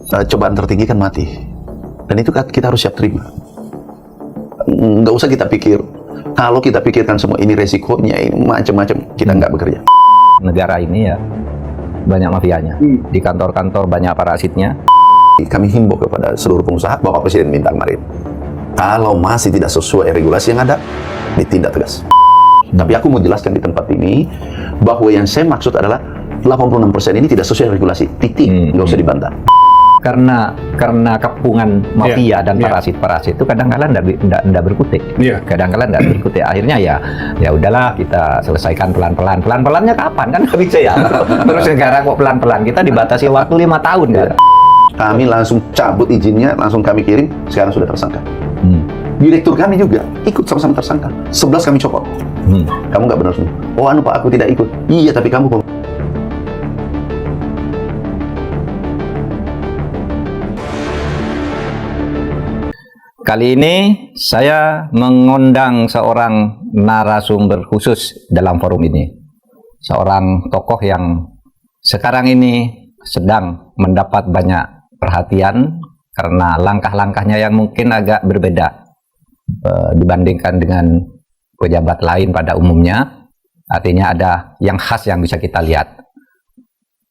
cobaan tertinggi kan mati, dan itu kita harus siap terima. Nggak usah kita pikir, kalau kita pikirkan semua ini resikonya, ini macam-macam, kita nggak bekerja. Negara ini ya banyak mafianya, di kantor-kantor banyak parasitnya. Kami himbau kepada seluruh pengusaha, Bapak Presiden minta kemarin, kalau masih tidak sesuai regulasi yang ada, ditindak tegas. Tapi aku mau jelaskan di tempat ini, bahwa yang saya maksud adalah 86% ini tidak sesuai regulasi, titik, nggak usah dibantah. Karena kepungan mafia dan parasit-parasit itu kadang-kadang tidak berkutik, kadang-kadang tidak berkutik. Akhirnya ya udahlah, kita selesaikan pelan-pelan. Pelan-pelannya kapan kan nggak bisa ya? Terus negara kok pelan-pelan, kita dibatasi waktu 5 tahun kan? Kami langsung cabut izinnya, langsung kami kirim, sekarang sudah tersangka. Direktur kami juga ikut sama-sama tersangka. 11 kami copot. Kamu nggak benar semua. Oh Pak, aku tidak ikut. Iya, tapi kamu kok. Kali ini saya mengundang seorang narasumber khusus dalam forum ini. Seorang tokoh yang sekarang ini sedang mendapat banyak perhatian karena langkah-langkahnya yang mungkin agak berbeda dibandingkan dengan pejabat lain pada umumnya. Artinya ada yang khas yang bisa kita lihat.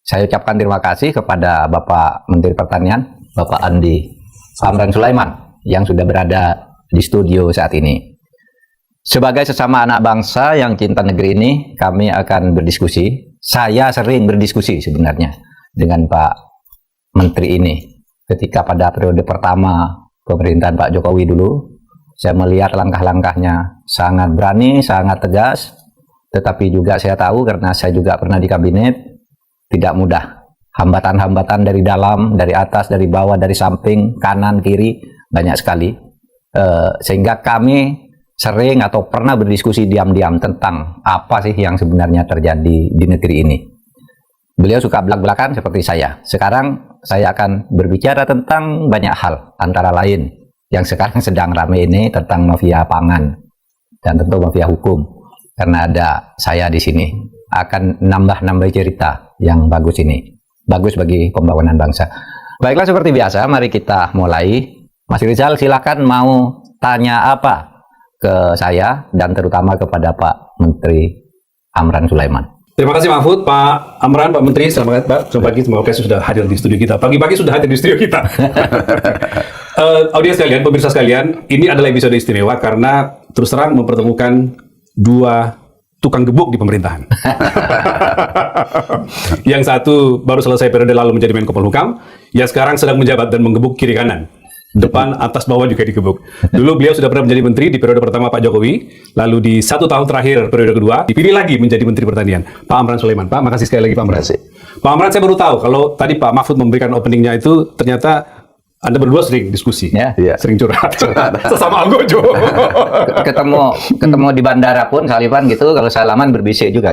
Saya ucapkan terima kasih kepada Bapak Menteri Pertanian, Bapak Andi Amran Sulaiman, yang sudah berada di studio saat ini. Sebagai sesama anak bangsa yang cinta negeri ini, kami akan berdiskusi. Saya sering berdiskusi sebenarnya dengan Pak Menteri ini. Ketika pada periode pertama pemerintahan Pak Jokowi dulu, saya melihat langkah-langkahnya sangat berani, sangat tegas. Tetapi juga saya tahu, karena saya juga pernah di kabinet, tidak mudah. Hambatan-hambatan dari dalam, dari atas, dari bawah, dari samping, kanan, kiri, banyak sekali, sehingga kami sering atau pernah berdiskusi diam-diam tentang apa sih yang sebenarnya terjadi di negeri ini. Beliau suka belak-belakan seperti saya. Sekarang saya akan berbicara tentang banyak hal, antara lain yang sekarang sedang ramai ini tentang mafia pangan dan tentu mafia hukum. Karena ada saya di sini, akan nambah cerita yang bagus ini, bagus bagi pembangunan bangsa. Baiklah, seperti biasa, mari kita mulai. Mas Rizal, silakan mau tanya apa ke saya dan terutama kepada Pak Menteri Amran Sulaiman. Terima kasih Mahfud, Pak Amran, Pak Menteri, selamat Pak. Selamat pagi, semoga sudah hadir di studio kita. Pagi-pagi sudah hadir di studio kita. Audiens sekalian, pemirsa sekalian, ini adalah episode istimewa karena terus terang mempertemukan dua tukang gebuk di pemerintahan. Yang satu baru selesai periode lalu menjadi Menko Polhukam, yang sekarang sedang menjabat dan menggebuk kiri kanan. Depan, atas, bawah juga digebuk. Dulu beliau sudah pernah menjadi menteri di periode pertama Pak Jokowi, lalu di 1 tahun terakhir periode kedua dipilih lagi menjadi Menteri Pertanian, Pak Amran Sulaiman. Pak, makasih sekali lagi Pak Amran. Pak Amran, saya baru tahu kalau tadi Pak Mahfud memberikan openingnya itu ternyata Anda berdua sering diskusi, sering curhat, sesama algojo. ketemu di bandara pun Salivan gitu, kalau salaman berbisik juga.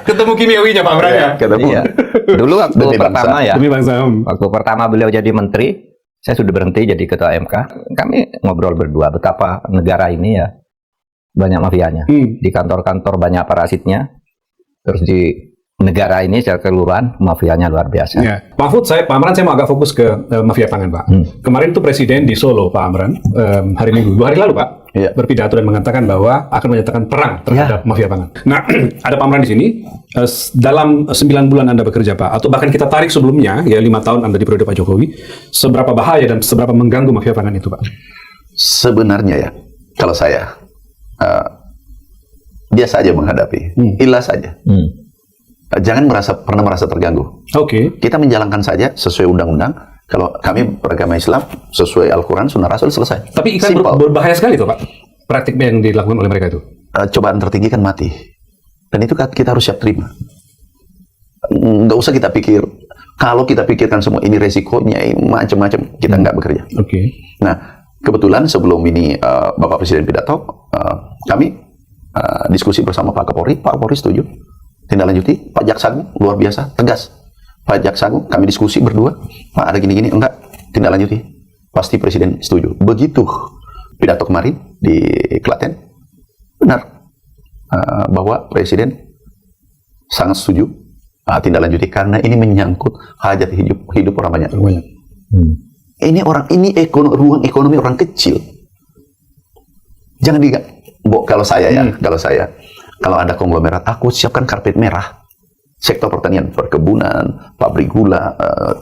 Ketemu kimiawinya Pak Amran ya? Ketemu. Iya. Dulu waktu pertama ya, demi bangsa. Waktu pertama beliau jadi menteri, saya sudah berhenti jadi ketua MK. Kami ngobrol berdua betapa negara ini ya banyak mafianya. Di kantor-kantor banyak parasitnya. Terus di negara ini secara keseluruhan mafianya luar biasa. Ya. Mahfud, Pak Amran, saya mau agak fokus ke mafia pangan, Pak. Kemarin itu Presiden di Solo, Pak Amran, hari Minggu, 2 hari lalu, Pak, berpidato dan mengatakan bahwa akan menyatakan perang terhadap mafia pangan. Nah, ada Pak Amran di sini. Dalam 9 bulan Anda bekerja, Pak, atau bahkan kita tarik sebelumnya, ya 5 tahun Anda di periode Pak Jokowi, seberapa bahaya dan seberapa mengganggu mafia pangan itu, Pak? Sebenarnya ya, kalau saya biasa aja menghadapi, ilah saja. Jangan pernah merasa terganggu. Kita menjalankan saja sesuai undang-undang. Kalau kami beragama Islam sesuai Al-Quran, Sunnah Rasul, selesai. Tapi ikan berbahaya sekali tuh Pak, praktiknya yang dilakukan oleh mereka itu. Cobaan tertinggi kan mati, dan itu kita harus siap terima. Nggak usah kita pikir, kalau kita pikirkan semua ini resikonya, macam-macam, kita nggak bekerja. Nah, kebetulan sebelum ini Bapak Presiden pidato, kami diskusi bersama Pak Kapolri. Pak Kapolri setuju. Tindak lanjuti. Pak Jaksagung luar biasa tegas. Pak Jaksagung, kami diskusi berdua, Pak ada gini-gini, enggak, tindak lanjuti. Pasti Presiden setuju. Begitu pidato kemarin di Klaten, benar bahwa Presiden sangat setuju tindak lanjuti karena ini menyangkut hajat hidup orang banyak. Ini ruang ekonomi orang kecil. Jangan kalau saya kalau ada konglomerat, aku siapkan karpet merah. Sektor pertanian, perkebunan, pabrik gula,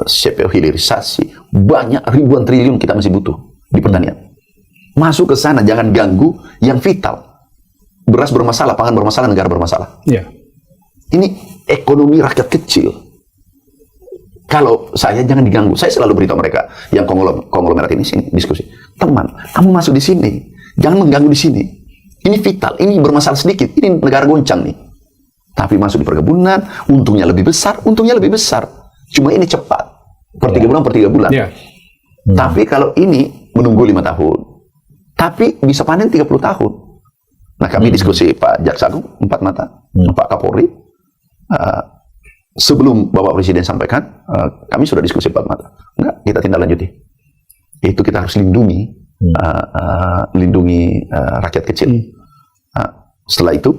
CPO hilirisasi, banyak ribuan triliun kita masih butuh di pertanian. Masuk ke sana, jangan ganggu yang vital. Beras bermasalah, pangan bermasalah, negara bermasalah. Ini ekonomi rakyat kecil. Kalau saya jangan diganggu. Saya selalu beritahu mereka yang konglomerat ini sini diskusi. Teman, kamu masuk di sini, jangan mengganggu di sini. Ini vital, ini bermasalah sedikit. Ini negara goncang nih. Tapi masuk di perkebunan, untungnya lebih besar. Cuma ini cepat. Per 3 bulan. Tapi kalau ini menunggu 5 tahun. Tapi bisa panen 30 tahun. Nah, kami diskusi Pak Jaksa Agung, 4 mata, Pak Kapolri. Sebelum Bapak Presiden sampaikan, kami sudah diskusi 4 mata. Enggak, kita tindak lanjuti. Itu kita harus lindungi rakyat kecil. Setelah itu,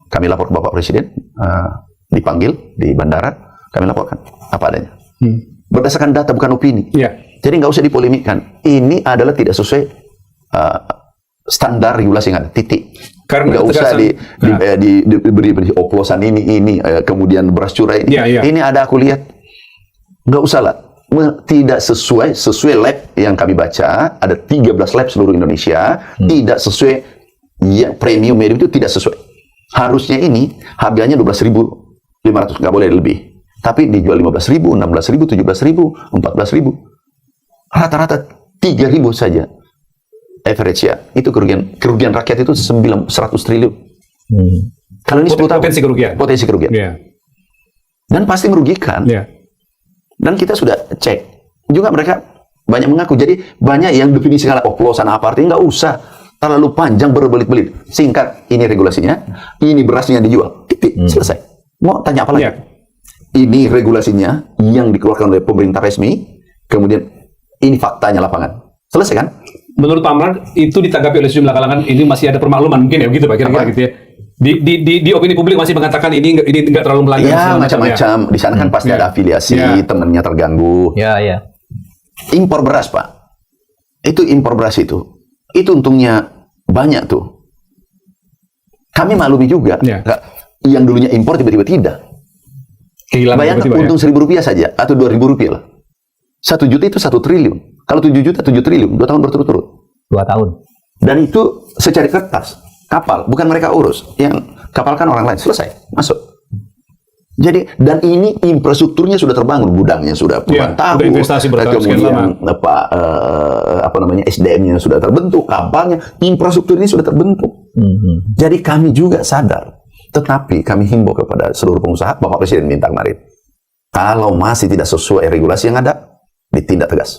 kami lapor ke Bapak Presiden, dipanggil di bandara, kami laporkan apa adanya. Berdasarkan data, bukan opini. Jadi nggak usah dipolemikkan. Ini adalah tidak sesuai standar regulasi yang ada, titik. Karena nggak usah diberi oplosan ini, kemudian beras curah ini. Ini ada, aku lihat, nggak usah lah. Tidak sesuai lab yang kami baca, ada 13 lab seluruh Indonesia, tidak sesuai, premium medium itu tidak sesuai. Harusnya ini harganya 12.500, nggak boleh lebih. Tapi dijual 15.000, 16.000, 17.000, 14.000. Rata-rata 3.000 saja. Average ya. Itu kerugian rakyat itu 100 triliun. Kalau ini 10 tahun. Potensi kerugian. Dan pasti merugikan. Dan kita sudah cek. Juga mereka banyak mengaku. Jadi banyak yang definisi oplosan apa artinya, nggak usah terlalu panjang berbelit-belit. Singkat, ini regulasinya, ini berasnya yang dijual. Titik, selesai. Mau tanya apa lagi? Ini regulasinya yang dikeluarkan oleh pemerintah resmi, kemudian ini faktanya lapangan. Selesai kan? Menurut Pak Amran, itu ditanggapi oleh sejumlah kalangan, ini masih ada permakluman mungkin ya, begitu Pak, kira-kira gitu ya. Di opini publik masih mengatakan ini nggak terlalu melanggar. Ya, macam-macam. Di sana kan pasti ada afiliasi, temannya terganggu. Impor beras, Pak. Itu impor beras itu untungnya banyak tuh. Kami maklumi juga. Yang dulunya impor tiba-tiba tidak. Bayangkan untung Rp1.000 saja atau Rp2.000 lah. 1 juta itu 1 triliun. Kalau 7 juta 7 triliun. 2 tahun berturut-turut. 2 tahun. Dan itu secara kertas. Kapal. Bukan mereka urus. Yang kapal kan orang lain. Selesai. Masuk. Jadi, dan ini infrastrukturnya sudah terbangun. Gudangnya sudah puluhan tahun. Kemudian SDM-nya sudah terbentuk. Kapalnya. Infrastruktur ini sudah terbentuk. Jadi kami juga sadar. Tetapi kami himbau kepada seluruh pengusaha, Bapak Presiden minta kemarin, kalau masih tidak sesuai regulasi yang ada, ditindak tegas.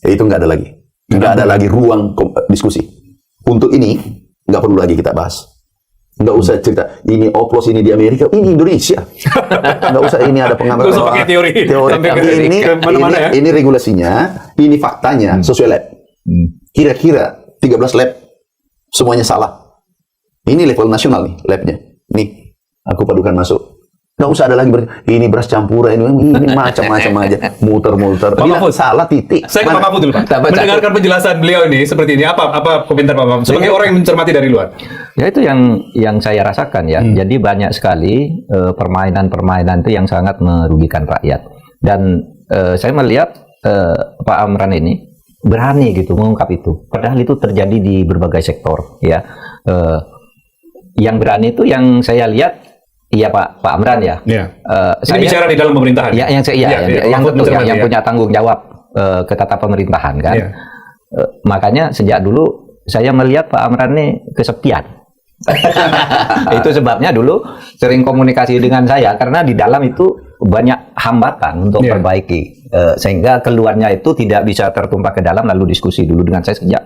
Itu nggak ada lagi. Nggak ada lagi ruang diskusi. Untuk ini, nggak perlu lagi kita bahas. Nggak usah cerita, ini oplos, ini di Amerika, ini Indonesia. Nggak usah, ini ada pengamatan. Nggak usah pakai teori. Ini regulasinya, ini faktanya, sesuai lab. Kira-kira 13 lab, semuanya salah. Ini level nasional nih, labnya. Nih, aku padukan masuk. Nggak usah ada lagi ini beras campuran, ini macam-macam aja, muter-muter. Bila salah titik. Saya ke Pak Mahfud dulu, Pak. Mendengarkan penjelasan beliau ini seperti ini, apa komentar Pak Mahfud sebagai orang yang mencermati dari luar? Ya itu yang saya rasakan ya. Jadi banyak sekali permainan-permainan itu yang sangat merugikan rakyat. Dan saya melihat Pak Amran ini berani gitu mengungkap itu. Padahal itu terjadi di berbagai sektor ya. Yang berani itu yang saya lihat, iya Pak Amran ya. Saya bicara di dalam pemerintahan. Ya, yang punya tanggung jawab ke tata pemerintahan kan. Makanya sejak dulu saya melihat Pak Amran ini kesepian. Itu sebabnya dulu sering komunikasi dengan saya karena di dalam itu banyak hambatan untuk perbaiki. Sehingga keluarnya itu tidak bisa tertumpah ke dalam lalu diskusi dulu dengan saya sejak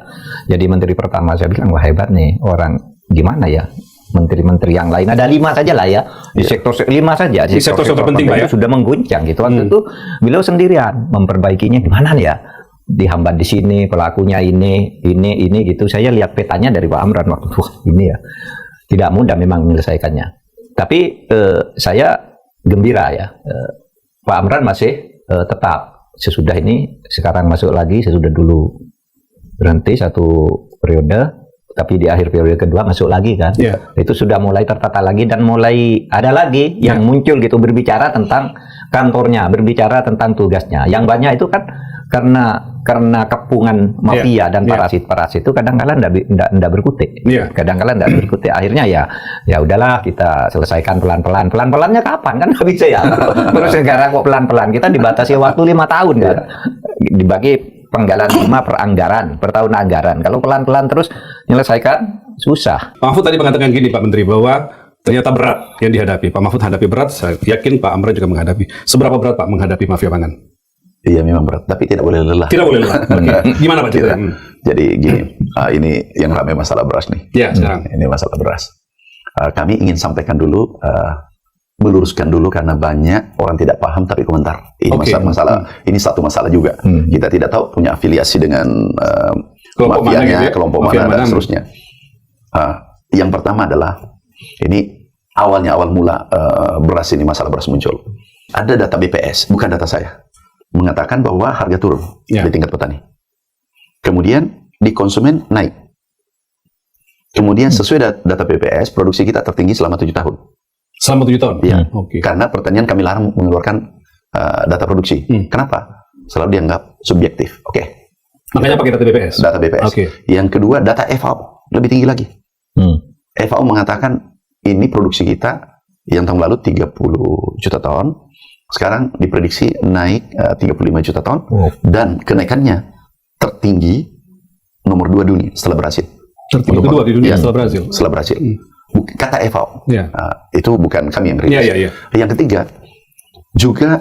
jadi menteri pertama. Saya bilang wah hebat nih orang, gimana ya menteri-menteri yang lain ada 5 saja lah ya di sektor 5 saja di sektor terpenting ya sudah mengguncang gitu. Waktu itu beliau sendirian memperbaikinya gimana nih ya, dihambat di sini pelakunya ini gitu. Saya lihat petanya dari Pak Amran waktu ini ya tidak mudah memang menyelesaikannya. Tapi saya gembira ya. Pak Amran masih tetap sesudah ini, sekarang masuk lagi, sesudah dulu berhenti 1 periode, tapi di akhir periode kedua masuk lagi kan. Itu sudah mulai tertata lagi dan mulai ada lagi yang muncul gitu, berbicara tentang kantornya, berbicara tentang tugasnya. Yang banyak itu kan karena kepungan mafia dan parasit-parasit itu kadang-kadang enggak berkutik. Kadang-kadang enggak berkutik. Akhirnya ya udahlah, kita selesaikan pelan-pelan. Pelan-pelannya kapan kan nggak bisa ya. Terus negara kok pelan-pelan. Kita dibatasi waktu 5 tahun kan. Dibagi penggalan 5 per anggaran, per tahun anggaran. Kalau pelan-pelan terus menyelesaikan susah. Pak Mahfud tadi mengatakan gini Pak Menteri, bahwa ternyata berat yang dihadapi. Pak Mahfud hadapi berat, saya yakin Pak Amran juga menghadapi. Seberapa berat Pak menghadapi mafia pangan? Iya memang berat, tapi tidak boleh lelah. Tidak boleh lelah. Gimana Pak ceritanya? Jadi gini, ini yang ramai masalah beras nih. Sekarang. Ini masalah beras. Kami ingin sampaikan dulu, meluruskan dulu karena banyak orang tidak paham tapi komentar. Ini masalah, ini satu masalah juga. Kita tidak tahu punya afiliasi dengan kelompok mafianya, mana, kelompok mana dan seterusnya. Yang pertama adalah ini awal mula beras ini, masalah beras muncul. Ada data BPS, bukan data saya, mengatakan bahwa harga turun di tingkat petani. Kemudian di konsumen naik. Kemudian sesuai data BPS, produksi kita tertinggi selama 7 tahun. Selama 7 tahun? Iya. Karena pertanian kami larang mengeluarkan data produksi. Kenapa? Selalu dianggap subjektif. Makanya pakai data BPS? Data BPS. Yang kedua, data FAO. Lebih tinggi lagi. FAO mengatakan ini produksi kita yang tahun lalu 30 juta ton. Sekarang diprediksi naik 35 juta ton, dan kenaikannya tertinggi nomor 2 dunia setelah Brasil. Tertinggi kedua di dunia setelah Brasil? Setelah Brasil. Kata FAO. Itu bukan kami yang rilis. Yang ketiga, juga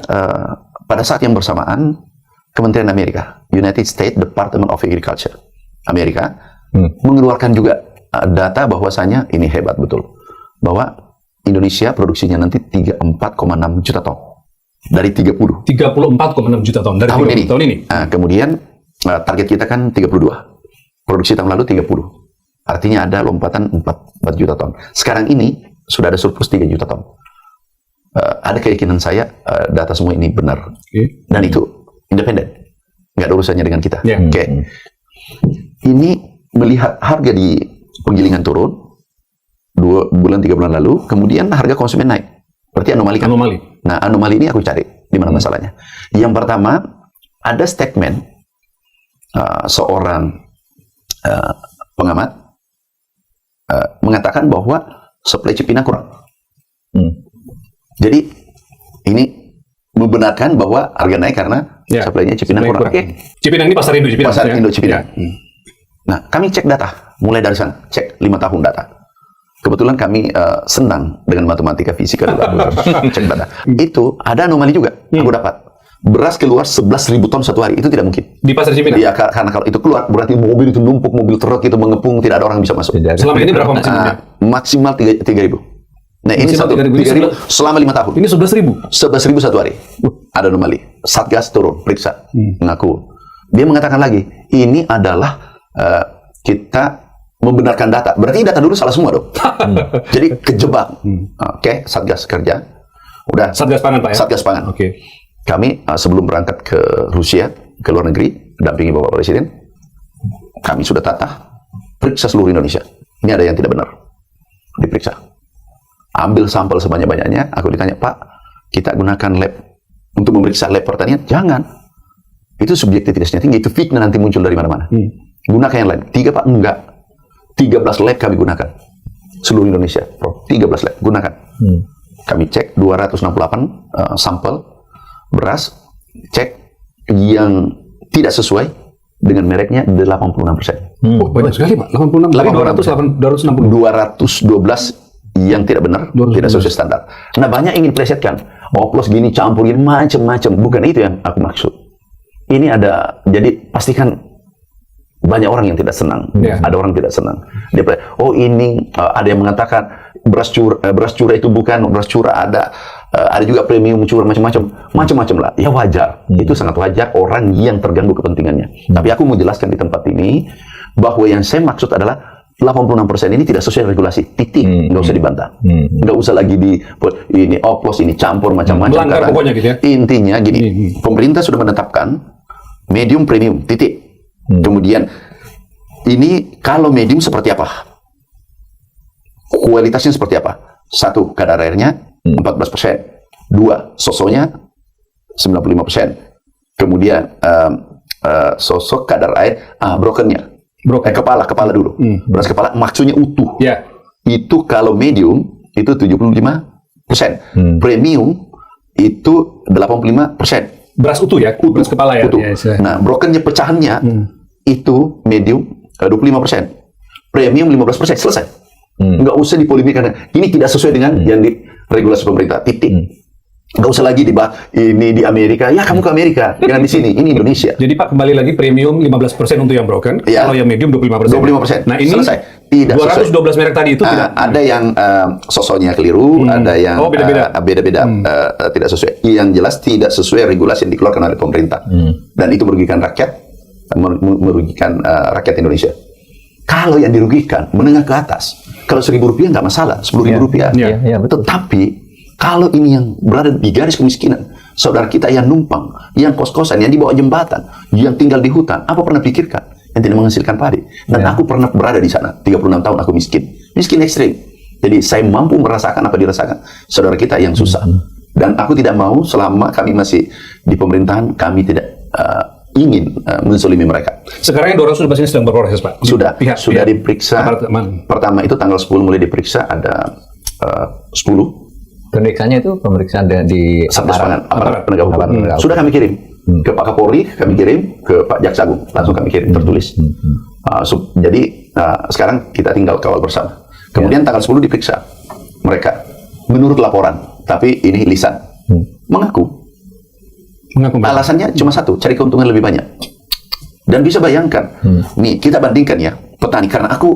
pada saat yang bersamaan, Kementerian Amerika, United States Department of Agriculture, Amerika, mengeluarkan juga data bahwasanya ini hebat betul. Bahwa Indonesia produksinya nanti 34,6 juta ton. Dari 34,6 juta ton dari tahun ini. Kemudian target kita kan 32. Produksi tahun lalu 30. Artinya ada lompatan 4 juta ton. Sekarang ini sudah ada surplus 3 juta ton. Ada keyakinan saya data semua ini benar. Dan itu independen. Nggak ada urusannya dengan kita. Ini melihat harga di penggilingan turun 2 bulan 3 bulan lalu, kemudian harga konsumen naik. Berarti anomali kan? Nah, anomali ini aku cari di mana masalahnya. Yang pertama, ada statement seorang pengamat mengatakan bahwa supply Cipinang kurang. Jadi ini membenarkan bahwa harga naik karena supply-nya Cipinang kurang. Cipinang ini pasar Indo Cipinang. Pasar Indo Cipinang. Nah, kami cek data, mulai dari sana, cek 5 tahun data. Kebetulan kami senang dengan matematika, fisika, cek data. Itu ada anomali juga. Aku dapat beras keluar 11.000 ton satu hari, itu tidak mungkin di pasar Cipinang. Iya, karena kalau itu keluar berarti mobil itu numpuk, mobil truk itu mengepung, tidak ada orang yang bisa masuk. Selama ini berapa maksimumnya? Maksimal 3.000. Nah, ini 3.000 selama 5 tahun. Ini 11.000. 11.000 satu hari. Ada anomali. Satgas turun, periksa, mengaku. Dia mengatakan lagi, ini adalah kita membenarkan data. Berarti data dulu salah semua dong. Jadi kejebak. Satgas kerja. Udah. Satgas pangan Pak ya? Satgas pangan. Kami sebelum berangkat ke Rusia, ke luar negeri, dampingi Bapak Presiden, kami sudah tata, periksa seluruh Indonesia. Ini ada yang tidak benar. Diperiksa. Ambil sampel sebanyak-banyaknya. Aku ditanya, Pak, kita gunakan lab untuk memeriksa lab pertanian? Jangan. Itu subjektivitasnya tinggi. Itu fitnah nanti muncul dari mana-mana. Gunakan yang lain. 3 Pak, enggak. 13 lab kami gunakan. Seluruh Indonesia. 13 lab, gunakan. Kami cek 268 sampel beras, cek yang tidak sesuai dengan mereknya 86%. Banyak sekali Pak, 86. 212 yang tidak benar, tidak sesuai standar. Nah, banyak ingin plesetkan, oplos gini, campur gini, macam-macam. Bukan itu yang aku maksud. Ini ada, jadi pastikan banyak orang yang tidak senang. Ada orang tidak senang. Dia ini ada yang mengatakan beras curah itu bukan beras curah, ada juga premium curah, macam-macam lah. Ya wajar. Itu sangat wajar orang yang terganggu kepentingannya. Tapi aku mau jelaskan di tempat ini bahwa yang saya maksud adalah 86% ini tidak sesuai regulasi, titik, nggak usah dibantah, nggak usah lagi ini oplos, ini campur macam-macam. Melanggar pokoknya gitu ya. Intinya gini, pemerintah sudah menetapkan medium premium, titik. Kemudian ini kalau medium seperti apa, kualitasnya seperti apa? 1, kadar airnya 14%, 2, sosonya 95%, kemudian sosok kadar air brokennya. Kepala dulu. Beras kepala maksudnya utuh. Ya. Itu kalau medium itu 75%. Premium itu 85%. Beras utuh ya? Beras kepala ya? Utuh. Ya, nah, brokennya pecahannya itu medium 25%. Premium 15%. Selesai. Nggak usah dipolemikan. Ini tidak sesuai dengan yang di regulasi pemerintah. Titik. Nggak usah lagi dibahas ini di Amerika. Ya kamu ke Amerika, jangan di sini. Ini Indonesia. Jadi Pak kembali lagi premium 15% untuk yang broken, Ya. kalau yang medium 25%. 25%. Nah ini Selesai. Tidak 212 merek tadi itu tidak. Ada yang sosonya keliru, ada yang beda-beda tidak sesuai. Yang jelas tidak sesuai regulasi yang dikeluarkan oleh pemerintah. Dan itu merugikan rakyat, merugikan rakyat Indonesia. Kalau yang dirugikan menengah ke atas, kalau Rp1.000 nggak masalah, Rp10.000. Ya, betul. Tapi kalau ini yang berada di garis kemiskinan, saudara kita yang numpang, yang kos-kosan, yang di bawah jembatan, yang tinggal di hutan, apa pernah pikirkan? Yang tidak menghasilkan padi. Dan aku pernah berada di sana, 36 tahun aku miskin. Miskin ekstrim. Jadi saya mampu merasakan apa dirasakan saudara kita yang susah. Dan aku tidak mau selama kami masih di pemerintahan, kami tidak ingin menzolimi mereka. Sekarang yang 212 ini sedang berproses Pak? Sudah diperiksa. Pertama itu tanggal 10 mulai diperiksa, ada 10. Pemeriksanya itu pemeriksaan di aparat penegak hukum. Sudah kami kirim ke Pak Kapolri, kami kirim ke Pak Jaksa Agung, langsung kami kirim tertulis. Jadi sekarang kita tinggal kawal bersama. Kemudian tanggal 10 diperiksa mereka menurut laporan, tapi ini lisan mengaku. Alasannya cuma satu, cari keuntungan lebih banyak. Dan bisa bayangkan, nih kita bandingkan ya petani, karena aku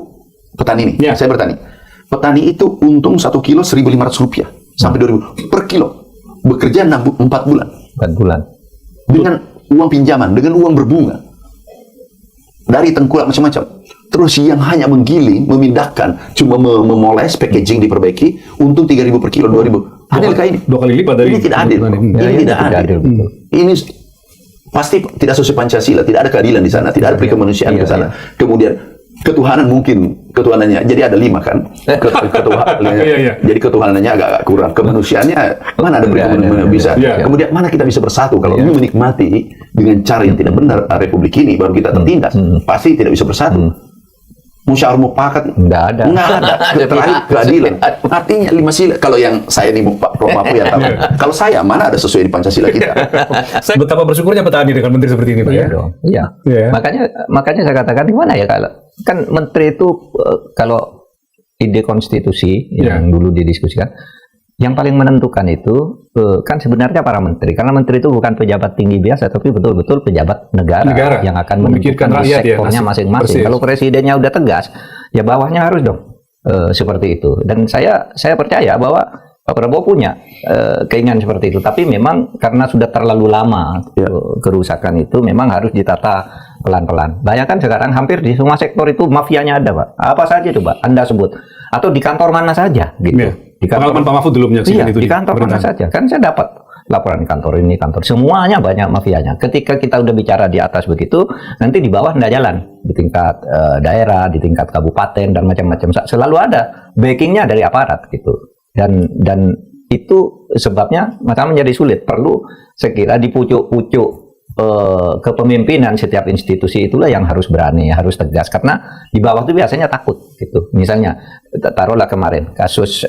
petani nih, saya bertani. Petani itu untung 1 kilo Rp1.500 sampai 2.000 per kilo, bekerja 4 bulan. 4 bulan. Dengan uang pinjaman, dengan uang berbunga, dari tengkulak macam-macam. Terus yang hanya menggiling, memindahkan, cuma memoles, packaging diperbaiki, untung 3.000 per kilo, 2.000. Adilkah ini? 2 kali lipat dari ini tidak adil. Ini tidak adil. Ini pasti tidak sesuai Pancasila, tidak ada keadilan di sana, tidak ada perikemanusiaan di sana. Kemudian ketuhanan mungkin ketuhanannya jadi ada 5 kan jadi ketuhanannya agak kurang, kemanusiaannya mana ada perikemanusiaan bisa. Kemudian mana kita bisa bersatu kalau ini menikmati dengan cara yang tidak benar Republik ini baru kita tertindas, pasti tidak bisa bersatu. Musyawarah mufakat nggak ada keadilan. Artinya 5 sila. Kalau yang saya nih Pak Prof Mapu yang tahu. Kalau saya mana ada sesuai di Pancasila kita. Saya betapa bersyukurnya petani dengan menteri seperti ini Pak. Iya dong. Iya. Makanya saya katakan gimana ya, kalau kan menteri itu kalau ide konstitusi yang dulu didiskusikan, yang paling menentukan itu kan sebenarnya para menteri, karena menteri itu bukan pejabat tinggi biasa, tapi betul-betul pejabat negara yang akan menentukan di sektornya masing-masing. Kalau presidennya udah tegas, ya bawahnya harus dong seperti itu. Dan saya percaya bahwa Pak Prabowo punya keinginan seperti itu, tapi memang karena sudah terlalu lama kerusakan itu memang harus ditata pelan-pelan. Bayangkan sekarang hampir di semua sektor itu mafianya ada Pak. Apa saja coba Anda sebut, atau di kantor mana saja gitu. Di kantor Pak Mahfud dulu menyaksikan itu di kantor mana saja. Kan saya dapat laporan di kantor ini, kantor semuanya banyak mafianya. Ketika kita udah bicara di atas begitu, nanti di bawah nggak jalan. Di tingkat daerah, di tingkat kabupaten dan macam-macam, selalu ada backingnya dari aparat gitu. Dan itu sebabnya maka menjadi sulit. Perlu saya kira di pucuk-pucuk kepemimpinan setiap institusi itulah yang harus berani, harus tegas, karena di bawah itu biasanya takut gitu. Misalnya taruhlah kemarin kasus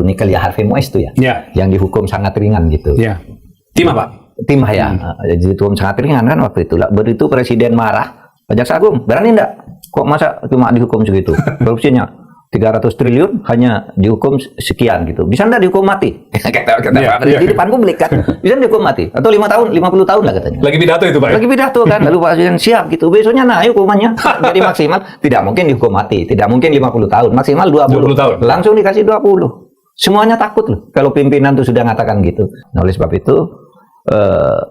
nikel ya Harvey Mois itu yang dihukum sangat ringan gitu. Timah Pak. Timah ya, dihukum sangat ringan kan waktu itu. Begitu presiden marah, Pak Jaksa Agung berani enggak? Kok masa cuma dihukum segitu? Korupsinya 300 triliun hanya dihukum sekian gitu. Bisa enggak dihukum mati? Di depan publik kan. Bisa dihukum mati atau 5 tahun, 50 tahun lah katanya. Lagi pidato itu Pak. Lagi pidato kan. Lalu Pak Presiden siap gitu. Besoknya naik hukumannya. Jadi maksimal tidak mungkin dihukum mati, tidak mungkin 50 tahun, maksimal 20 tahun. Langsung dikasih 20. Semuanya takut loh kalau pimpinan itu sudah ngatakan gitu. Nah, oleh sebab itu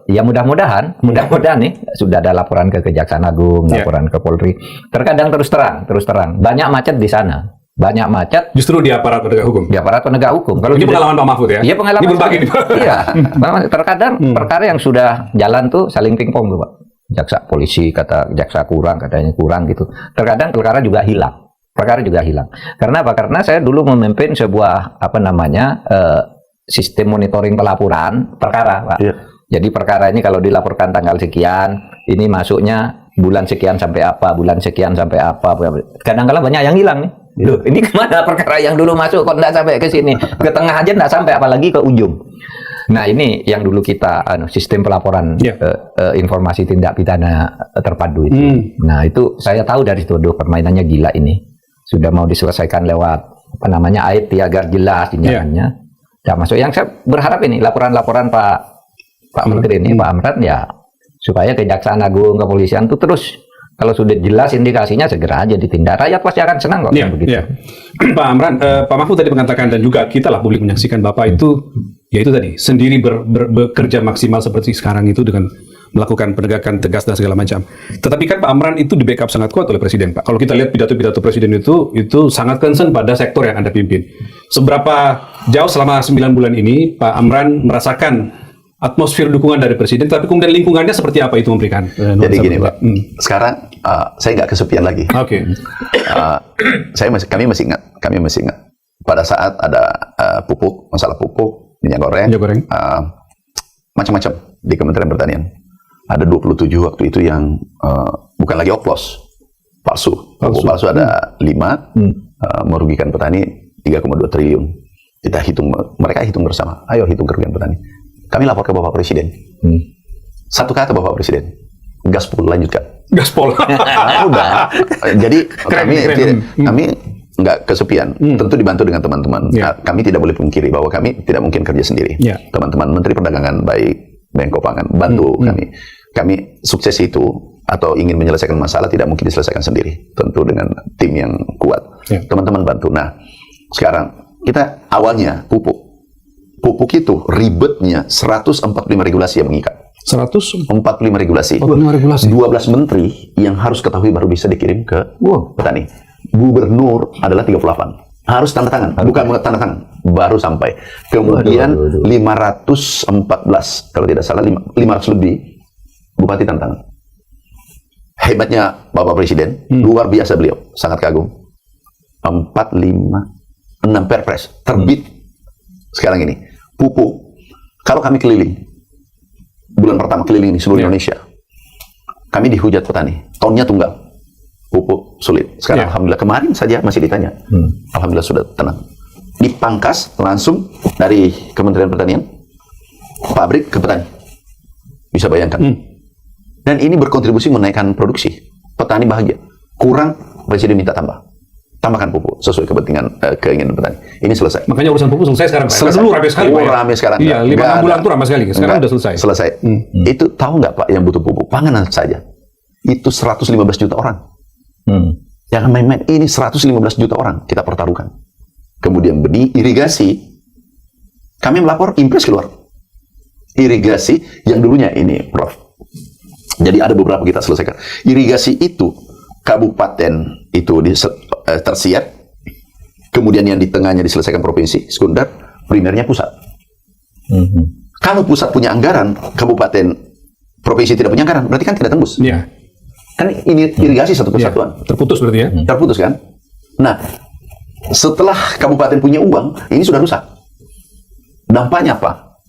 Ya mudah-mudahan nih sudah ada laporan ke Kejaksaan Agung, laporan ke Polri. Terkadang terus terang, banyak macet di sana. Banyak macet justru di aparat penegak hukum. Di aparat penegak hukum. Kalau ini pengalaman Pak Mahfud ya? Iya, pengalaman. Ini berbagi nih. Iya. Terkadang perkara yang sudah jalan tuh saling pingpong tuh, Pak. Jaksa polisi kata jaksa kurang, katanya kurang gitu. Terkadang perkara juga hilang. Karena apa? Karena saya dulu memimpin sebuah sistem monitoring pelaporan perkara, Pak. Iya. Jadi perkara ini kalau dilaporkan tanggal sekian, ini masuknya bulan sekian sampai apa, Kadang-kadang banyak yang hilang nih. Loh, ini kemana perkara yang dulu masuk kok nggak sampai ke sini? Ke tengah aja nggak sampai, apalagi ke ujung. Nah, ini yang dulu kita sistem pelaporan informasi tindak pidana terpadu itu. Nah, itu saya tahu dari situ, permainannya gila ini. Sudah mau diselesaikan lewat IT agar jelas tindakannya. Nah, masuk yang saya berharap ini laporan-laporan Pak Menteri ini, Pak Amran, ya supaya Kejaksaan Agung, kepolisian itu terus kalau sudah jelas indikasinya segera aja ditindak. Rakyat pasti akan senang kok begitu. Pak Amran, Pak Mahfud tadi mengatakan dan juga kita lah publik menyaksikan Bapak itu, ya itu tadi sendiri bekerja maksimal seperti sekarang itu dengan melakukan penegakan tegas dan segala macam. Tetapi kan Pak Amran itu di backup sangat kuat oleh Presiden, Pak. Kalau kita lihat pidato-pidato Presiden itu sangat concern pada sektor yang Anda pimpin. Seberapa jauh selama 9 bulan ini Pak Amran merasakan atmosfer dukungan dari Presiden, tapi kemudian lingkungannya seperti apa itu memberikan? Jadi gini, Pak. Sekarang saya nggak kesepian lagi. Oke. Kami masih ingat pada saat ada masalah pupuk, minyak goreng. Macam-macam di Kementerian Pertanian. Ada 27 waktu itu yang bukan lagi oplos, palsu. Pupuk palsu ada 5, merugikan petani 3,2 triliun. Kita mereka hitung bersama. Ayo hitung kerugian petani. Kami lapor ke Bapak Presiden. Satu kata Bapak Presiden, gaspol, lanjutkan. Gaspol. Udah. Jadi kami nggak kesepian. Tentu dibantu dengan teman-teman. Kami tidak boleh pungkiri bahwa kami tidak mungkin kerja sendiri. Teman-teman Menteri Perdagangan baik Menko Pangan bantu kami. Kami sukses itu atau ingin menyelesaikan masalah tidak mungkin diselesaikan sendiri. Tentu dengan tim yang kuat. Teman-teman bantu. Nah, sekarang kita awalnya pupuk itu ribetnya 145 regulasi yang mengikat. 145 regulasi. 12 menteri yang harus ketahui baru bisa dikirim ke petani. Gubernur adalah 38. Harus tanda tangan, bukan tanda tangan, baru sampai. Kemudian 514, kalau tidak salah 500 lebih bupati tanda tangan. Hebatnya Bapak Presiden, luar biasa beliau, sangat kagum. 4, 5, 6 perpres terbit sekarang ini. Pupuk, kalau kami keliling, bulan pertama keliling di seluruh Indonesia, kami dihujat petani, tonnya tunggal, pupuk sulit. Sekarang alhamdulillah, kemarin saja masih ditanya, alhamdulillah sudah tenang. Dipangkas langsung dari Kementerian Pertanian, pabrik ke petani, bisa bayangkan. Dan ini berkontribusi menaikkan produksi, petani bahagia. Kurang, Presiden minta tambahkan pupuk sesuai kepentingan keinginan petani. Ini selesai. Makanya urusan pupuk selesai sekarang, Pak. Selesai. Dulu ramai sekali, Pak. Ramai sekarang. Iya, 5 bulan itu ramai sekali. Sekarang udah selesai. Selesai. Itu tahu nggak Pak yang butuh pupuk? Panganan saja. Itu 115 juta orang. Jangan main-main. Ini 115 juta orang kita pertaruhkan. Kemudian benih, irigasi. Kami melapor impres keluar. Irigasi yang dulunya ini, Prof. Jadi ada beberapa kita selesaikan. Irigasi itu kabupaten itu tersier, kemudian yang di tengahnya diselesaikan provinsi, sekunder, primernya pusat. Kalau pusat punya anggaran, kabupaten, provinsi tidak punya anggaran, berarti kan tidak tembus. Kan ini irigasi satu kesatuan. Terputus berarti ya? Terputus kan? Nah, setelah kabupaten punya uang, ini sudah rusak. Dampaknya apa?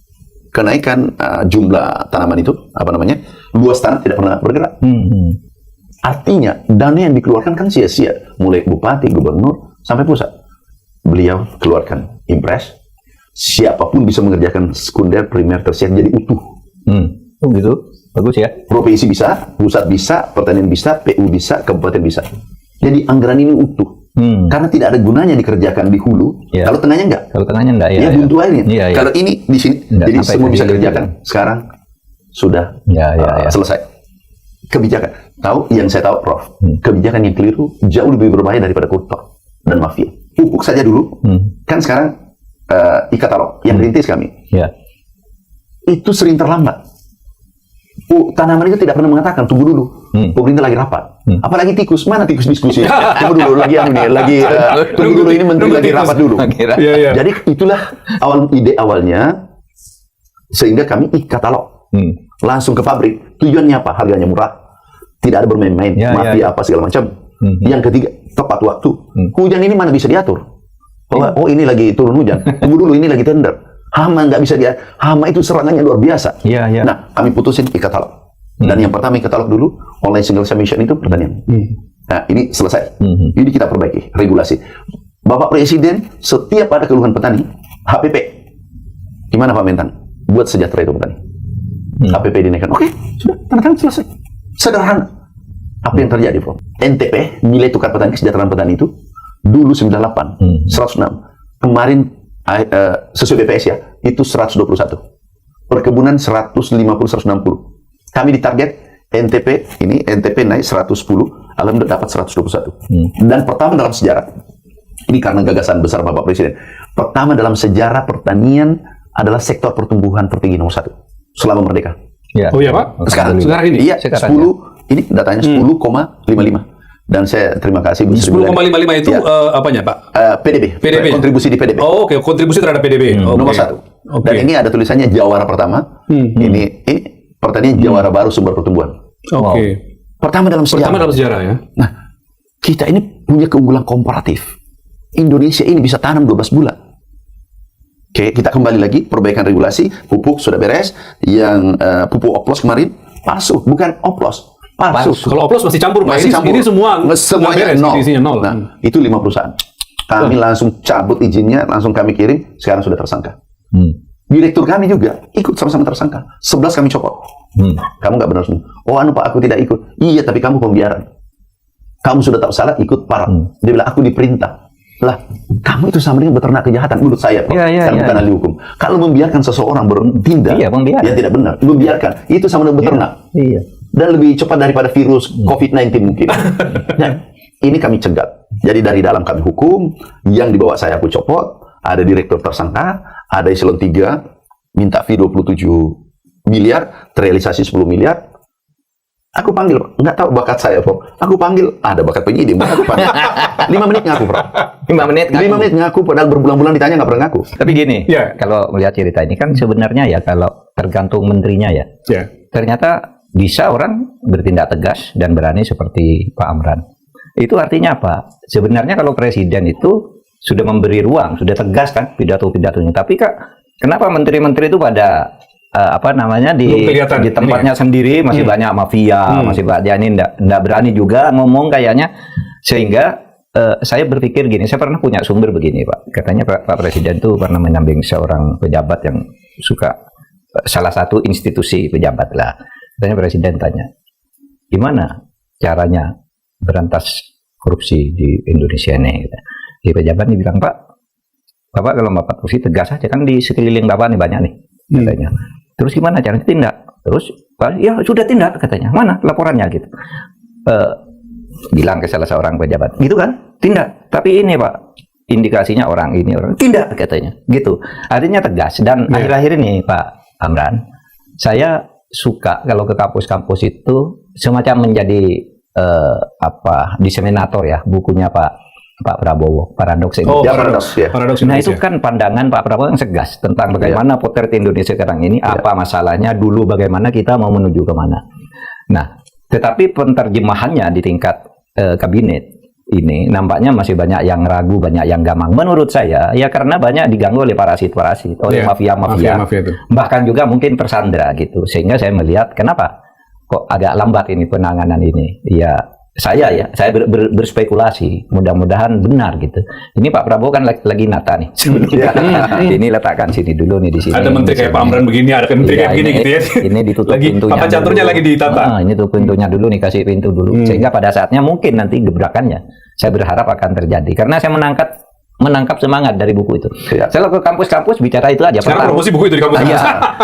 Kenaikan jumlah tanaman itu, luas tanah tidak pernah bergerak. Artinya, dana yang dikeluarkan kan sia-sia. Mulai bupati, gubernur, sampai pusat. Beliau keluarkan impres. Siapapun bisa mengerjakan sekunder, primer, tersier jadi utuh. Gitu. Bagus ya. Provinsi bisa, pusat bisa, pertanian bisa, PU bisa, kabupaten bisa. Jadi anggaran ini utuh. Karena tidak ada gunanya dikerjakan di hulu. Kalau tengahnya enggak. Kalau tengahnya enggak, ya buntu airnya. Kalau ini di sini, jadi semua bisa kerjakan. Sekarang sudah selesai. Kebijakan, yang saya tahu, Prof, kebijakan yang keliru jauh lebih berbahaya daripada koruptor dan mafia. Pupuk saja dulu, kan sekarang e-katalog yang rintis kami. itu sering terlambat. Tanaman itu tidak pernah mengatakan tunggu dulu, pemerintah lagi rapat. Apalagi tikus, mana tikus diskusi? Tunggu dulu, tunggu dulu, ini menteri lagi rapat dulu. Jadi itulah ide awalnya, sehingga kami katalog langsung ke pabrik. Tujuannya apa? Harganya murah, tidak ada bermain-main, mafia apa segala macam. Yang ketiga, tepat waktu. Hujan ini mana bisa diatur? Oh ini lagi turun hujan, tunggu dulu, ini lagi tender. Hama nggak bisa dia, hama itu serangannya luar biasa. Nah, kami putusin e-katalog. Dan yang pertama e-katalog dulu, online single submission itu pertanian. Nah, ini selesai. Ini kita perbaiki, regulasi. Bapak Presiden, setiap ada keluhan petani, HPP. Gimana Pak Mentan? Buat sejahtera itu petani. HPP dinaikkan. Oke, sudah, tanda tangan selesai. Sederhana. Apa yang terjadi, Prof? NTP, nilai tukar petani, kesejahteraan petani itu, dulu 98, 106. Kemarin, sesuai BPS ya, itu 121. Perkebunan 150-160. Kami ditarget NTP, ini NTP naik 110, alhamdulillah dapat 121. Dan pertama dalam sejarah, ini karena gagasan besar Bapak Presiden, pertama dalam sejarah pertanian adalah sektor pertumbuhan tertinggi nomor 1 selama merdeka. Oh iya Pak? Sekarang ini? Iya, 10, ini datanya 10,55. Dan saya terima kasih Bu 10,55 itu apanya Pak? PDB. Kontribusi di PDB. Oh oke, kontribusi terhadap PDB. Nomor 1. Dan ini ada tulisannya Jawara pertama. Ini pertanian Jawara baru sumber pertumbuhan. Pertama dalam sejarah ya. Nah, kita ini punya keunggulan komparatif. Indonesia ini bisa tanam 12 bulan. Oke, kita kembali lagi perbaikan regulasi, pupuk sudah beres, yang pupuk oplos kemarin palsu, bukan oplos. Palsu. Kalau oplos masih campur, Pak. Ini semuanya nol. Nah, itu 5 perusahaan. Kami langsung cabut izinnya, langsung kami kirim, sekarang sudah tersangka. Direktur kami juga ikut sama-sama tersangka. 11 kami copot. Kamu nggak benar semua. Oh, Pak, aku tidak ikut. Iya, tapi kamu pembiaran. Kamu sudah tahu salah, ikut parah. Dia bilang, aku diperintah. Lah, kamu itu sama dengan beternak kejahatan menurut saya, Pak. Karena bukan ahli hukum. Kalau membiarkan seseorang bertindak, yang tidak benar, membiarkan, itu sama dengan beternak. Dan lebih cepat daripada virus COVID-19 mungkin. Nah, ini kami cegat. Jadi dari dalam kami hukum, yang di bawah saya aku copot, ada direktur tersangka, ada eselon 3, minta fee 27 miliar, terrealisasi 10 miliar. Aku panggil, nggak tahu bakat saya, Prof. Aku panggil, ada bakat penyidik, aku panggil. 5 menit ngaku, Prof. 5 menit ngaku, padahal berbulan-bulan ditanya nggak pernah ngaku. Tapi gini, kalau melihat cerita ini kan sebenarnya ya, kalau tergantung menterinya ya. Ternyata bisa orang bertindak tegas dan berani seperti Pak Amran. Itu artinya apa? Sebenarnya kalau presiden itu sudah memberi ruang, sudah tegas kan pidato-pidatonya. Tapi Kak, kenapa menteri-menteri itu pada di tempatnya sendiri masih banyak mafia, masih banyak ini enggak berani juga ngomong kayaknya, sehingga saya berpikir gini, saya pernah punya sumber begini Pak, katanya Pak Presiden itu pernah menyamping seorang pejabat yang suka salah satu institusi pejabat lah, katanya Presiden tanya, gimana caranya berantas korupsi di Indonesia ini? Di pejabat ini bilang, Bapak kalau Bapak korupsi tegas aja, kan di sekeliling Bapak nih banyak nih, katanya. Terus gimana caranya tindak? Terus, ya sudah tindak katanya. Mana laporannya gitu? Bilang ke salah seorang pejabat, gitu kan? Tindak. Tapi ini Pak, indikasinya orang tindak katanya. Gitu. Artinya tegas. Dan akhir-akhir ini Pak Amran, saya suka kalau ke kampus-kampus itu semacam menjadi diseminator ya, bukunya Pak Prabowo, Paradoks Indonesia. Paradoks Nah itu kan pandangan Pak Prabowo yang segas tentang bagaimana potret Indonesia sekarang ini, apa masalahnya, dulu bagaimana, kita mau menuju kemana. Nah, tetapi penerjemahannya di tingkat kabinet ini nampaknya masih banyak yang ragu, banyak yang gamang. Menurut saya, ya karena banyak diganggu oleh parasit-parasit, oleh mafia-mafia, bahkan juga mungkin tersandra gitu. Sehingga saya melihat kenapa kok agak lambat ini penanganan ini. Ya saya berspekulasi, mudah-mudahan benar gitu. Ini Pak Prabowo kan lagi nata nih. Ini letakkan sini dulu nih di sini. Ada menteri kayak Pak Amran begini, ada menteri kayak begini gitu ya. Ini ditutup pintunya. Apa caturnya lagi ditata? Ini tutup pintunya dulu nih, kasih pintu dulu. Sehingga pada saatnya mungkin nanti gebrakannya, saya berharap akan terjadi. Karena saya menangkap semangat dari buku itu. Saya ke kampus-kampus bicara itu aja. Sekarang promosi buku itu di kampus.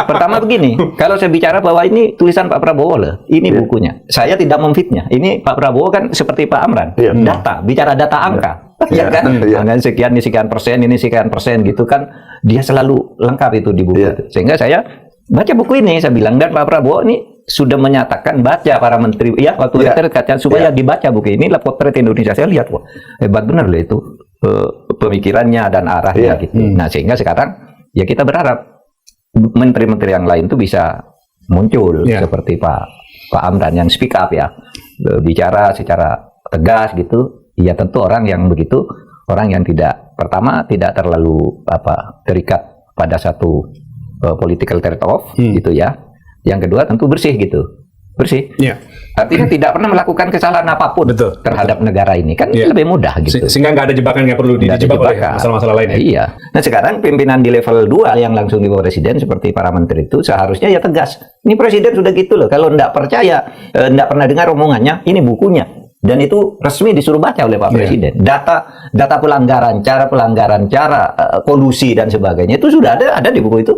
Pertama begini, kalau saya bicara bahwa ini tulisan Pak Prabowo loh, ini bukunya. Saya tidak memfitnya. Ini Pak Prabowo kan seperti Pak Amran, data, bicara data angka. Ya kan? Angka sekian persen, ini sekian persen gitu kan. Dia selalu lengkap itu di buku itu. Sehingga saya baca buku ini, saya bilang, dan Pak Prabowo ini sudah menyatakan baca para menteri, ya waktu retret katanya supaya dibaca buku ini, lah potret Indonesia. Saya lihat, wah hebat benar loh itu pemikirannya dan arahnya gitu. Nah sehingga sekarang ya kita berharap menteri-menteri yang lain itu bisa muncul seperti Pak Amran yang speak up ya, bicara secara tegas gitu. Ya tentu orang yang begitu, orang yang pertama tidak terlalu terikat pada satu political trade-off gitu ya. Yang kedua tentu bersih gitu, bersih. Artinya tidak pernah melakukan kesalahan apapun terhadap negara ini, kan lebih mudah gitu. Sehingga nggak ada jebakan, nggak perlu dijebak oleh masalah-masalah lain. Iya. Nah sekarang pimpinan di level 2 yang langsung di bawah presiden seperti para menteri itu seharusnya ya tegas. Ini presiden sudah gitu loh. Kalau nggak percaya, nggak pernah dengar omongannya, ini bukunya. Dan itu resmi disuruh baca oleh Pak Presiden. Data pelanggaran, cara kolusi dan sebagainya itu sudah ada di buku itu.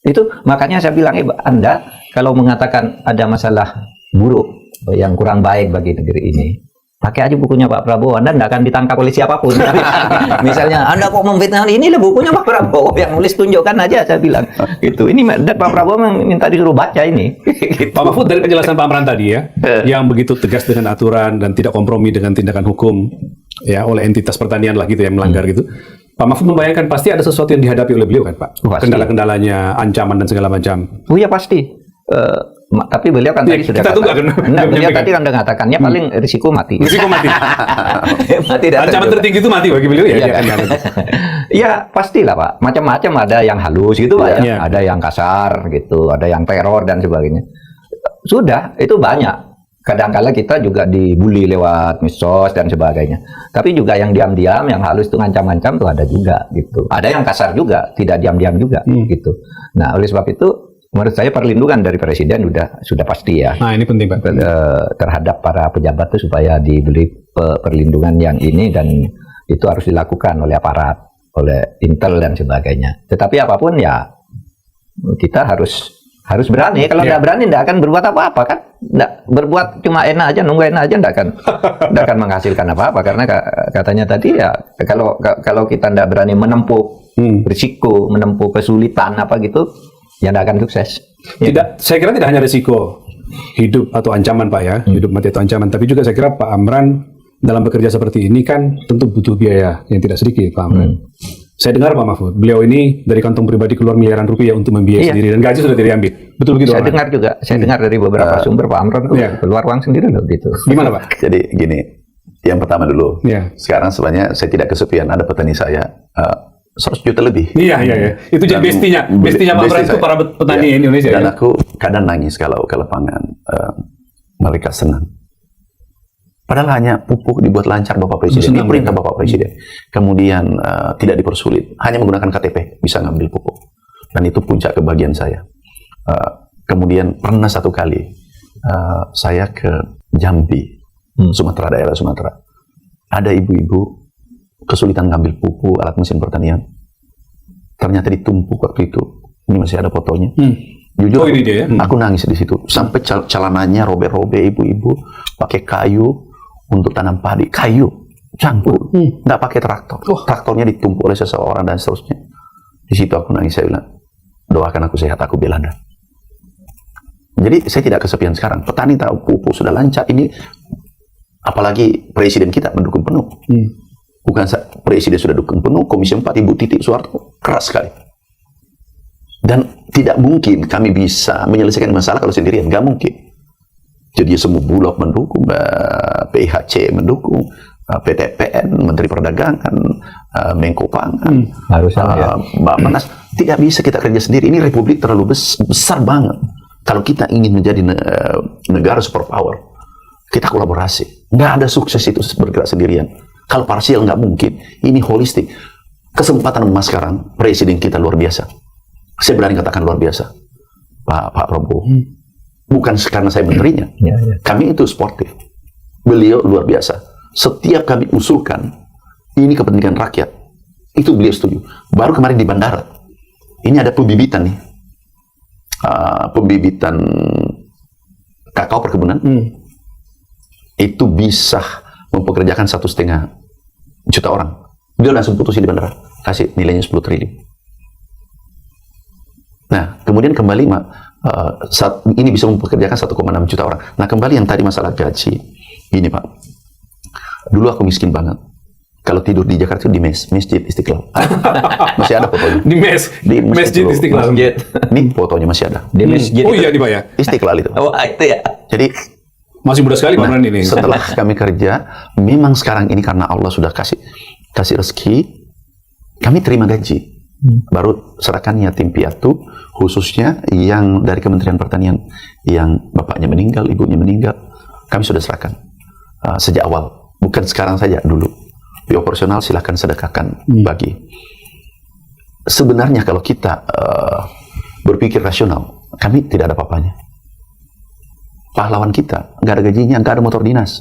Itu makanya saya bilang, Anda kalau mengatakan ada masalah buruk yang kurang baik bagi negeri ini, pakai aja bukunya Pak Prabowo. Anda tidak akan ditangkap oleh siapapun. Misalnya Anda kok memfitnah, ini lah bukunya Pak Prabowo yang nulis, tunjukkan aja, saya bilang. Itu ini Pak Prabowo minta disuruh baca ini. Pak Mahfud, dari penjelasan Pak Amran tadi ya, yang begitu tegas dengan aturan dan tidak kompromi dengan tindakan hukum ya oleh entitas pertanian lah gitu yang melanggar gitu. Pak Mahfud membayangkan pasti ada sesuatu yang dihadapi oleh beliau kan Pak? Kendala-kendalanya, ancaman dan segala macam. Oh ya pasti. Tapi beliau kan tadi sudah katakan. Beliau tadi kan mengatakannya paling risiko mati. Risiko mati. Ancaman tertinggi itu mati bagi beliau ya? Ya pastilah Pak. Macam-macam, ada yang halus gitu Pak. Ada yang kasar gitu, ada yang teror dan sebagainya. Sudah, itu banyak. Kadang-kala kita juga dibully lewat medsos dan sebagainya. Tapi juga yang diam-diam, yang halus itu ngancam-ngancam tuh ada juga gitu. Ada yang kasar juga, tidak diam-diam juga gitu. Nah, oleh sebab itu menurut saya perlindungan dari presiden sudah pasti ya. Nah, ini penting Pak. Terhadap para pejabat itu supaya diberi perlindungan yang ini, dan itu harus dilakukan oleh aparat, oleh intel dan sebagainya. Tetapi apapun ya kita harus berani. Kalau nggak berani, nggak akan berbuat apa-apa kan? Nggak berbuat cuma enak aja, nunggu enak aja, nggak akan menghasilkan apa-apa. Karena katanya tadi ya, kalau kita nggak berani menempuh risiko, menempuh kesulitan apa gitu, ya nggak akan sukses. Saya kira tidak hanya risiko hidup atau ancaman Pak ya, hidup mati atau ancaman, tapi juga saya kira Pak Amran dalam bekerja seperti ini kan tentu butuh biaya yang tidak sedikit Pak Amran. Saya dengar Pak Mahfud, beliau ini dari kantong pribadi keluar miliaran rupiah untuk membiayai sendiri, dan gaji sudah tidak diambil. Betul begitu? Saya dengar juga, saya dengar dari beberapa sumber Pak Amran tuh keluar uang sendiri loh gitu. Gimana Pak? Jadi gini, yang pertama dulu, sekarang sebenarnya saya tidak kesepian, ada petani saya 100 juta lebih. Iya. Itu jadi bestinya Pak Amran itu para petani Indonesia. Dan aku kadang nangis kalau ke lapangan, mereka senang. Padahal hanya pupuk dibuat lancar Bapak Presiden, ini perintah Bapak Presiden. Kemudian tidak dipersulit, hanya menggunakan KTP bisa ngambil pupuk. Dan itu puncak kebahagiaan saya. Kemudian pernah satu kali saya ke Jambi, Sumatera, daerah Sumatera. Ada ibu-ibu kesulitan ngambil pupuk, alat mesin pertanian. Ternyata ditumpuk waktu itu. Ini masih ada fotonya. Jujur, ini dia, ya? Aku nangis di situ. Sampai celananya robek-robek, ibu-ibu pakai kayu untuk tanam padi, kayu cangkul, nggak pakai traktor. Traktornya ditumpuk oleh seseorang dan seterusnya. Di situ aku nangis, saya bilang, doakan aku sehat, aku bela Anda. Jadi saya tidak kesepian sekarang. Petani tahu pupuk sudah lancar. Ini apalagi presiden kita mendukung penuh. Bukan presiden sudah dukung penuh, Komisi 4 Ibu Titi Soeharto keras sekali. Dan tidak mungkin kami bisa menyelesaikan masalah kalau sendirian, nggak mungkin. Jadi semua Bulog mendukung, PIHC mendukung, PTPN, Menteri Perdagangan, Menko Pangan, Mbak Manas. Tidak bisa kita kerja sendiri. Ini republik terlalu besar banget. Kalau kita ingin menjadi negara superpower, kita kolaborasi. Nggak ada sukses itu bergerak sendirian. Kalau parsial nggak mungkin. Ini holistik. Kesempatan emas sekarang, presiden kita luar biasa. Saya berani katakan luar biasa, Pak Prabowo. Bukan karena saya menterinya. Kami itu sportif. Beliau luar biasa. Setiap kami usulkan, ini kepentingan rakyat, itu beliau setuju. Baru kemarin di bandara, ini ada pembibitan nih. Pembibitan kakao perkebunan. Itu bisa mempekerjakan 1,5 juta orang. Dia langsung putusin di bandara. Kasih nilainya 10 triliun. Nah, kemudian kembali ini bisa mempekerjakan 1,6 juta orang. Nah, kembali yang tadi masalah gaji. Gini Pak, dulu aku miskin banget. Kalau tidur di Jakarta itu di Masjid Istiqlal. Masih ada fotonya. Di Masjid Istiqlal. Ini fotonya masih ada. Di masjid. Oh iya di Pak ya. Istiqlal itu. Oh itu ya. Jadi Masih muda sekali Pak Amran ini. setelah kami kerja, memang sekarang ini karena Allah sudah kasih rezeki, kami terima gaji. Baru serahkan yatim piatu, khususnya yang dari Kementerian Pertanian, yang bapaknya meninggal, ibunya meninggal, kami sudah serahkan sejak awal. Bukan sekarang saja, dulu. Di operasional silahkan sedekahkan bagi. Sebenarnya kalau kita berpikir rasional, kami tidak ada apa-apanya. Pahlawan kita nggak ada gajinya, nggak ada motor dinas.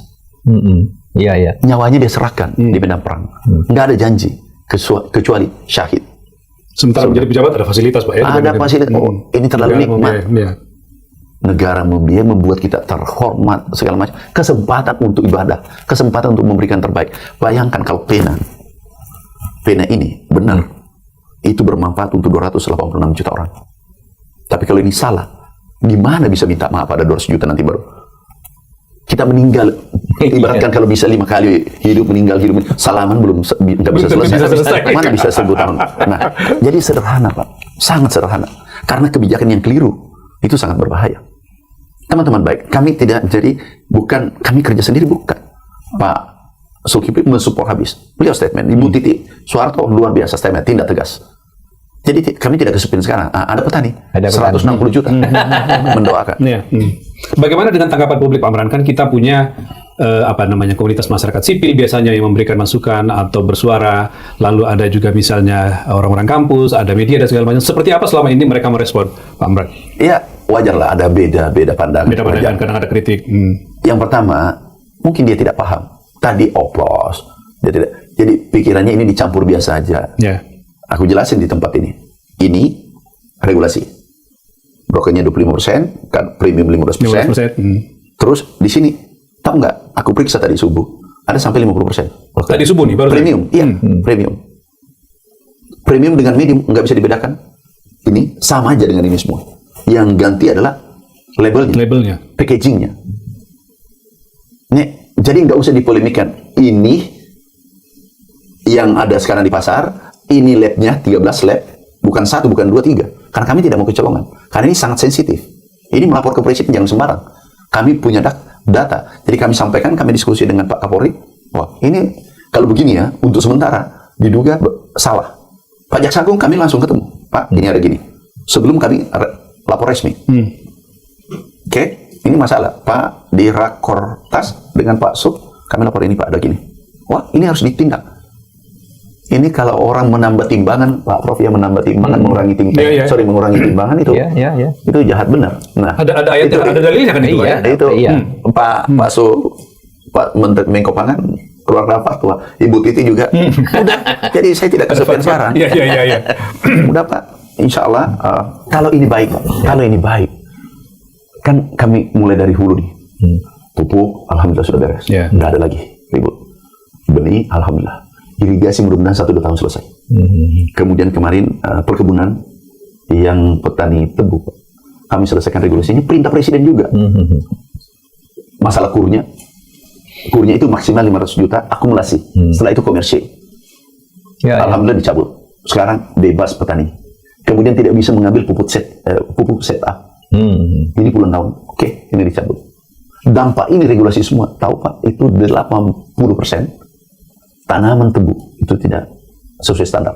Iya, iya. Nyawanya dia serahkan di medan perang. Nggak ada janji kecuali syahid. Sementara menjadi pejabat ada fasilitas Pak ya? Ada fasilitas. Oh, ini terlalu nikmat. Iya. Negara membuat kita terhormat segala macam. Kesempatan untuk ibadah, kesempatan untuk memberikan terbaik. Bayangkan kalau pena ini benar, itu bermanfaat untuk 286 juta orang. Tapi kalau ini salah, gimana bisa minta maaf pada 200 juta nanti baru? Kita meninggal, ibaratkan kalau bisa 5 kali hidup, meninggal, salaman belum nggak bisa selesai. Mana bisa 1000 tahun? Nah, jadi sederhana Pak, sangat sederhana. Karena kebijakan yang keliru itu sangat berbahaya. Teman-teman baik, kami tidak bukan kami kerja sendiri, bukan. Pak Zulkifli mensupport habis. Beliau statement, Ibu Titi Soeharto luar biasa statement, tindak tegas. Jadi kami tidak kesepian sekarang. Ada petani, 160 juta mendoakan. Iya. Bagaimana dengan tanggapan publik Pak Amran? Kan kita punya komunitas masyarakat sipil biasanya yang memberikan masukan atau bersuara, lalu ada juga misalnya orang-orang kampus, ada media dan segala macam. Seperti apa selama ini mereka merespon Pak Amran? Iya, wajar lah ada beda pandangan. Beda pandangan, kadang ada kritik. Yang pertama, mungkin dia tidak paham. Tadi oplos, dia tidak. Jadi pikirannya ini dicampur biasa aja. Yeah. Aku jelasin di tempat ini. Ini regulasi. Brokernya 25%, kan premium 15%. Terus di sini, tahu nggak? Aku periksa tadi subuh, ada sampai 50%. Tadi subuh nih baru. Premium, iya, premium. Premium dengan medium nggak bisa dibedakan. Ini sama aja dengan ini semua. Yang ganti adalah labelnya, packagingnya. Nih, jadi nggak usah dipolemikan. Ini yang ada sekarang di pasar. Ini labnya 13 lab, bukan 1, bukan 2, 3. Karena kami tidak mau kecolongan. Karena ini sangat sensitif. Ini melapor ke presiden jangan sembarang. Kami punya data. Jadi kami sampaikan, kami diskusi dengan Pak Kapolri. Wah, ini kalau begini ya, untuk sementara diduga salah. Pak Jaksa Agung kami langsung ketemu. Pak, ini ada gini. Sebelum kami lapor resmi. Oke, ini masalah. Pak di Rakortas dengan Pak Sub, kami lapor ini Pak ada gini. Wah, ini harus ditindak. Ini kalau orang menambah timbangan, Pak Prof ya menambah timbangan, mengurangi timbangan, mengurangi timbangan itu, itu jahat benar. Nah, ada ayatnya, ada dalilnya kan itu, iya, ya? Itu Pak Menteri Menko Pangan keluar fatwa, Ibu Titi juga. Udah, jadi saya tidak kesepian sekarang. Iya. Udah Pak, Insya Allah kalau ini baik, kan kami mulai dari hulu nih. Pupuk, alhamdulillah sudah beres, nggak ada lagi ribut. Benih, alhamdulillah. Irigasi mudah-mudahan 1-2 tahun selesai. Kemudian kemarin perkebunan yang petani tebu, kami selesaikan regulasinya, perintah presiden juga. Masalah kurnya itu maksimal 500 juta akumulasi. Setelah itu komersil. Alhamdulillah dicabut. Sekarang bebas petani. Kemudian tidak bisa mengambil pupuk set A. Ini puluhan tahun. Oke, ini dicabut. Dampak ini regulasi semua. Tahu Pak, itu 80% tanaman tebu itu tidak sesuai standar.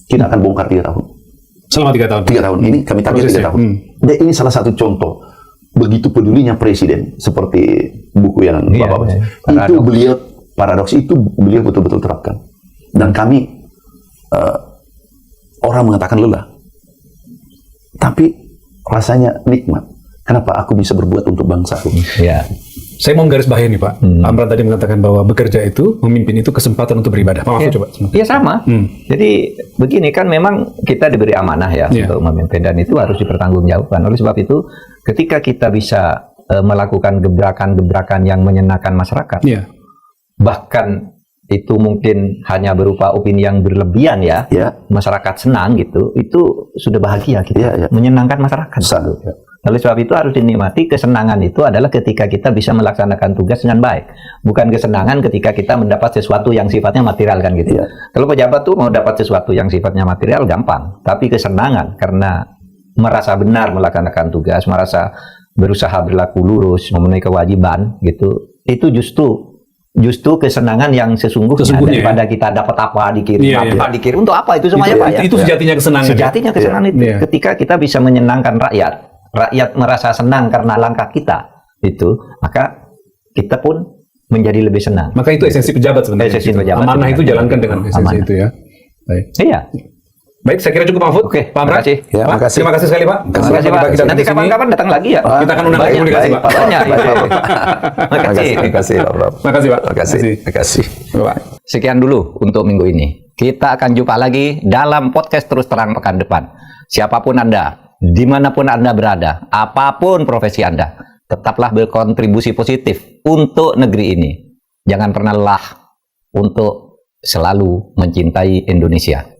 Kita akan bongkar 3 tahun. Selama 3 tahun? 3 tahun. Ini kami target 3 tahun. Dan ini salah satu contoh begitu pedulinya presiden, seperti buku yang Bapak baca. Itu beliau, paradoks itu beliau betul-betul terapkan. Dan kami, orang mengatakan lelah. Tapi rasanya nikmat. Kenapa aku bisa berbuat untuk bangsaku? Saya mau garis bawahi nih Pak. Amran tadi mengatakan bahwa bekerja itu, memimpin itu kesempatan untuk beribadah. Pak Mahfud coba. Iya sama. Jadi begini kan memang kita diberi amanah ya untuk memimpin dan itu harus dipertanggungjawabkan. Oleh sebab itu ketika kita bisa melakukan gebrakan-gebrakan yang menyenangkan masyarakat, bahkan itu mungkin hanya berupa opini yang berlebihan ya, masyarakat senang gitu, itu sudah bahagia kita, menyenangkan masyarakat. Gitu. Oleh sebab itu harus dinikmati, kesenangan itu adalah ketika kita bisa melaksanakan tugas dengan baik, bukan kesenangan ketika kita mendapat sesuatu yang sifatnya material kan gitu. Kalau pejabat tuh mau dapat sesuatu yang sifatnya material gampang, tapi kesenangan karena merasa benar melaksanakan tugas, merasa berusaha berlaku lurus, memenuhi kewajiban gitu, itu justru kesenangan yang sesungguhnya daripada kita dapat apa dikirim, dikirim untuk apa itu semuanya Pak ya. Itu sejatinya kesenangan. Sejatinya kesenangan itu ketika kita bisa menyenangkan rakyat merasa senang karena langkah kita itu, maka kita pun menjadi lebih senang. Maka itu esensi pejabat sebenarnya. Esensi pejabat amanah itu jalankan dengan esensi itu ya. Baik. Iya. Baik, saya kira cukup Mahfud. Oke, Pak Amran. terima kasih. Terima kasih sekali Pak. Terima kasih Pak. Nanti kapan-kapan datang lagi ya. Kita akan undang komunikasi Pak. Banyak. Terima kasih Pak. Terima kasih Pak. Sekian dulu untuk minggu ini. Kita akan jumpa lagi dalam podcast Terus Terang pekan depan. Siapapun Anda, dimanapun Anda berada, apapun profesi Anda, tetaplah berkontribusi positif untuk negeri ini. Jangan pernah lelah untuk selalu mencintai Indonesia.